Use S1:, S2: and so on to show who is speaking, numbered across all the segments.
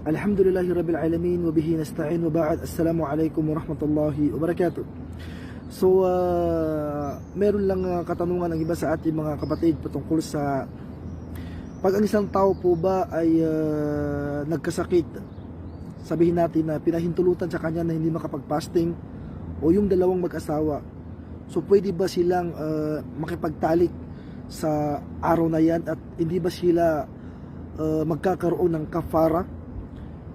S1: Alhamdulillahi Rabbil Alamin wa bihi nasta'in wa ba'd. Assalamu alaikum wa rahmatullahi wa barakatuh. So, meron lang katanungan ng iba sa ating mga kapatid patungkol sa pag ang isang tao po ba ay nagkasakit, sabihin natin na pinahintulutan sa kanya na hindi makapag-fasting o yung dalawang mag-asawa. So, pwede ba silang makipagtalik sa araw na yan at hindi ba sila magkakaroon ng kafara?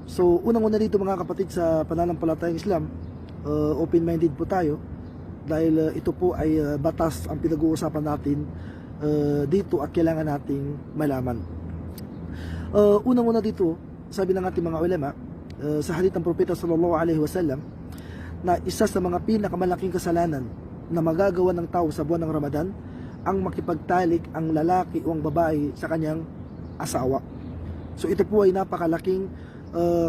S1: So, unang-una dito mga kapatid sa pananampalatayang Islam, open-minded po tayo dahil ito po ay batas ang pinag-uusapan natin dito at kailangan nating malaman. Unang-una dito, sabi ng ating mga ulama, sa hadith ng Propeta sallallahu alaihi wasallam, na isa sa mga pinakamalaking kasalanan na magagawa ng tao sa buwan ng Ramadan ang makipagtalik ang lalaki o ang babae sa kanyang asawa. So ito po ay napakalaking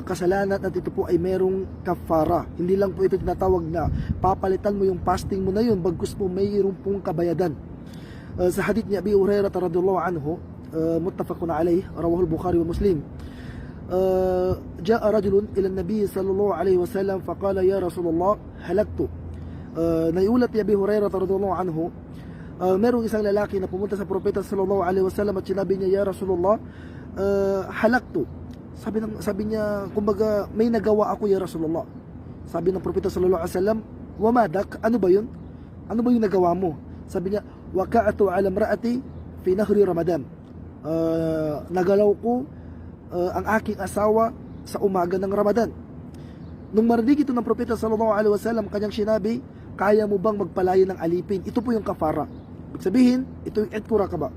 S1: kasalanan at ito po ay merong kafara. Hindi lang po ito tinatawag na papalitan mo yung fasting mo na yun, bagkus po mayroong pong kabayadan. Sa hadith ni Abi Hurairah radhiyallahu anhu, muttafaqun alayh, rawahu al-Bukhari wa Muslim, جاء رجل إلى النبي صلى الله عليه وسلم فقال يا رسول الله هلكت. Naiulat ni Abi Hurairah radhiyallahu anhu, merong isang lalaki na pumunta sa Propeta sallallahu alaihi wasallam at sinabi niya, ya Rasulullah, halaktu. Sabi niya, kumbaga, may nagawa ako ya Rasulullah. Sabi ng Propeta sallallahu alaihi wasallam, wa madak, ano ba yun? Ano ba yung nagawa mo? Sabi niya, waka'atu ala mraati fi nahri Ramadan. Nagalaw ko ang aking asawa sa umaga ng Ramadan. Nung marinig ito ng Propeta sallallahu alaihi wasallam, kanyang sinabi, kaya mo bang magpalayo ng alipin? Ito po yung kafara. Ibig sabihin, ito yung etkura ka ba?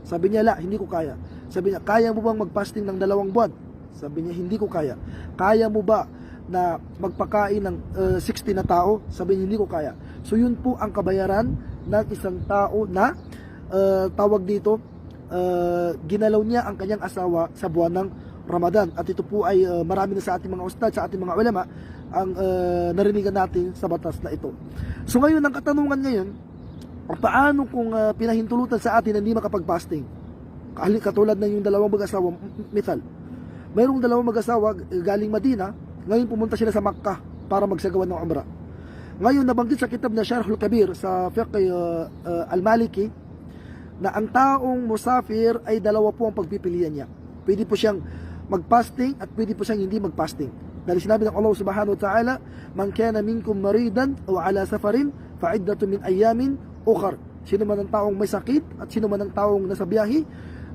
S1: Sabi niya, la, hindi ko kaya. Sabi niya, kaya mo bang magpasting ng 2 buwan? Sabi niya, hindi ko kaya. Kaya mo ba na magpakain ng 60 na tao? Sabi niya, hindi ko kaya. So yun po ang kabayaran ng isang tao na tawag dito, ginalaw niya ang kanyang asawa sa buwan ng Ramadan. At ito po ay marami na sa ating mga ustad, sa ating mga ulama ang narinigan natin sa batas na ito. So ngayon, ang katanungan ngayon, paano kung pinahintulutan sa atin na hindi makapag-fasting? Katulad ng yung 2 mag-asawa, misal, mayroong 2 mag-asawa galing Madina, ngayon pumunta sila sa Makkah para magsagawa ng Umrah. Ngayon nabanggit sa kitab na Sharhul Kabir sa Fiqh al-Maliki na ang taong musafir ay 2 po ang pagpipilian niya. Pwede po siyang mag-fasting at pwede po siyang hindi mag-fasting. Dahil sinabi ng Allah subhanahu wa ta'ala, man kana minkum maridan o ala safarin fa'iddatu min ayamin ukhar. Sino man ang taong may sakit at sino man ang taong nasa biyahe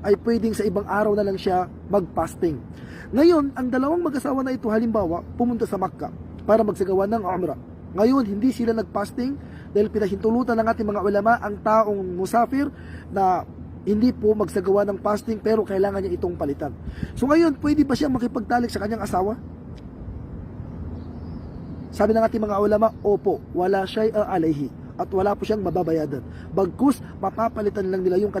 S1: ay pwedeng sa ibang araw na lang siya mag-fasting. Ngayon, ang 2 mag-asawa na ito halimbawa pumunta sa Makkah para magsagawa ng Umrah. Ngayon, hindi sila nag-fasting dahil pinahintulutan ng ating mga ulama ang taong musafir na hindi po magsagawa ng fasting pero kailangan niya itong palitan. So ngayon, pwede ba siya makipagtalik sa kanyang asawa? Sabi ng ating mga ulama, opo, wala syai'a alayhi, at wala po siyang mababayadan. Bagkus, mapapalitan lang nila yung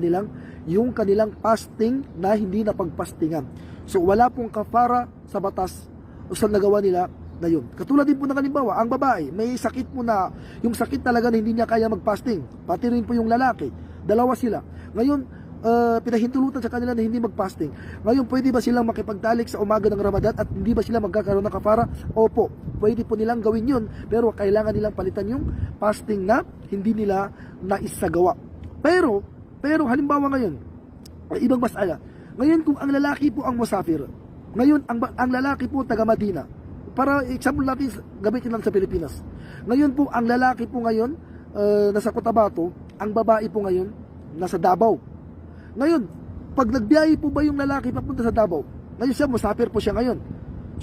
S1: kanilang fasting na hindi napagpastingan. So wala pong kafara sa batas o sa nagawa nila na yun. Katulad din po ng halimbawa, ang babae, may sakit po na, yung sakit talaga na hindi niya kaya magpasting. Pati rin po yung lalaki, 2 sila. Ngayon, pinahintulutan sa kanila na hindi magpasting. Ngayon, pwede ba silang makipagtalik sa umaga ng Ramadan at hindi ba sila magkakaroon ng kafara? Opo, pwede po nilang gawin yun, pero kailangan nilang palitan yung fasting na hindi nila naisagawa. Pero halimbawa ngayon, ibang masala. Ngayon, kung ang lalaki po ang musafir, ngayon, ang lalaki po taga Madina, para example natin, gamitin lang sa Pilipinas. Ngayon po, ang lalaki po ngayon, nasa Cotabato, ang babae po ngayon, nasa Davao. Ngayon, pag nagbiyahe po ba yung lalaki papunta sa Davao? Ngayon siya, musafir po siya ngayon.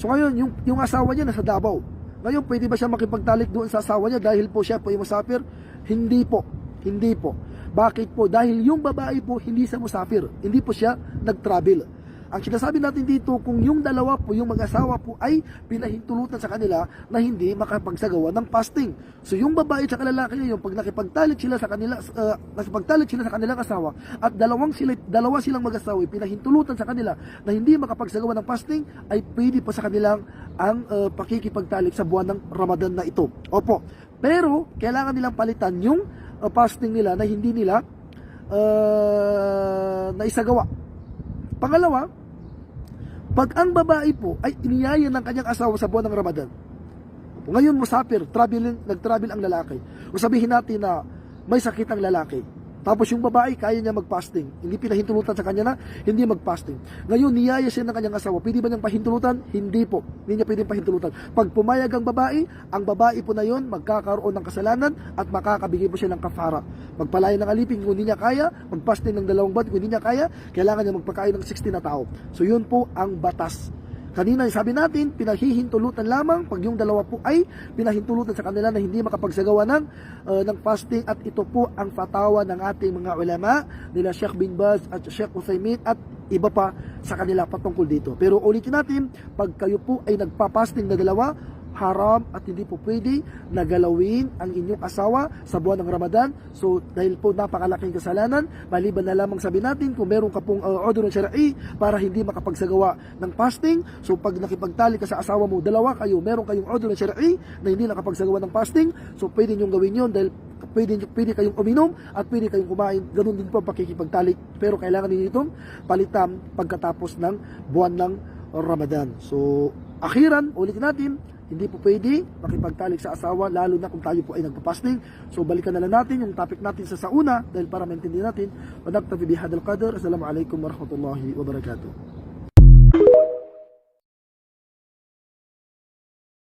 S1: So ngayon, yung asawa niya nasa Davao. Ngayon, pwede ba siya makipagtalik doon sa asawa niya dahil po siya po yung musafir? Hindi po. Hindi po. Bakit po? Dahil yung babae po, hindi siya musafir. Hindi po siya nag-travel. Ang sinasabi natin dito, kung yung 2 po, yung mag-asawa po ay pinahintulutan sa kanila na hindi makapagsagawa ng fasting. So yung babae at lalaki ngayon, pag nakipagtalik sila sa kanilang asawa at 2 silang mag-asawa ay pinahintulutan sa kanila na hindi makapagsagawa ng fasting, ay pwede pa sa kanilang ang pakikipagtalik sa buwan ng Ramadan na ito. Opo. Pero kailangan nilang palitan yung fasting nila na hindi nila naisagawa. Pangalawa, Pag ang babae po ay iniyaya ng kanyang asawa sa buwan ng Ramadan, ngayon musafir, nag-travel ang lalaki, o sabihin natin na may sakit ang lalaki, tapos yung babae kaya niya mag-fasting, hindi pinahintulutan sa kanya na hindi mag-fasting. Ngayon niyaya siya ng kanyang asawa, pwede ba niyang pahintulutan? Hindi po, hindi niya pwedeng pahintulutan. Pag pumayag ang babae po na yon magkakaroon ng kasalanan at makakabigay po siya ng kafara. Magpalaya ng alipin kung hindi niya kaya, mag-fasting ng 2 buwan kung hindi niya kaya, kailangan niya magpakain ng 60 na tao. So yun po ang batas. Kanina sabi natin, pinahihintulutan lamang pag yung dalawa po ay pinahintulutan sa kanila na hindi makapagsagawa ng fasting, at ito po ang fatwa ng ating mga ulama nila Sheikh bin Baz at Sheikh Uthaymeen at iba pa sa kanila patungkol dito. Pero ulitin natin, pag kayo po ay nagpa-fasting na dalawa, haram at hindi po pwede na galawin ang inyong asawa sa buwan ng Ramadan. So dahil po napakalaking kasalanan, maliban na lamang sabi natin kung meron ka pong order ng syar'i para hindi makapagsagawa ng fasting. So pag nakipagtali ka sa asawa mo, dalawa kayo, meron kayong order ng syar'i na hindi nakapagsagawa ng fasting, so pwede nyo gawin yun dahil pwede kayong uminom at pwede kayong kumain. Ganun din po ang pakikipagtali, pero kailangan ninyo itong palitan pagkatapos ng buwan ng Ramadan. So akhiran, ulitin natin, hindi po pwede makipagtalik sa asawa, lalo na kung tayo po ay nagpa-fasting. So balikan na lang natin yung topic natin sa sauna dahil para maintindihan natin. Wa naktafi bihadal qadar. Assalamualaikum warahmatullahi wabarakatuh.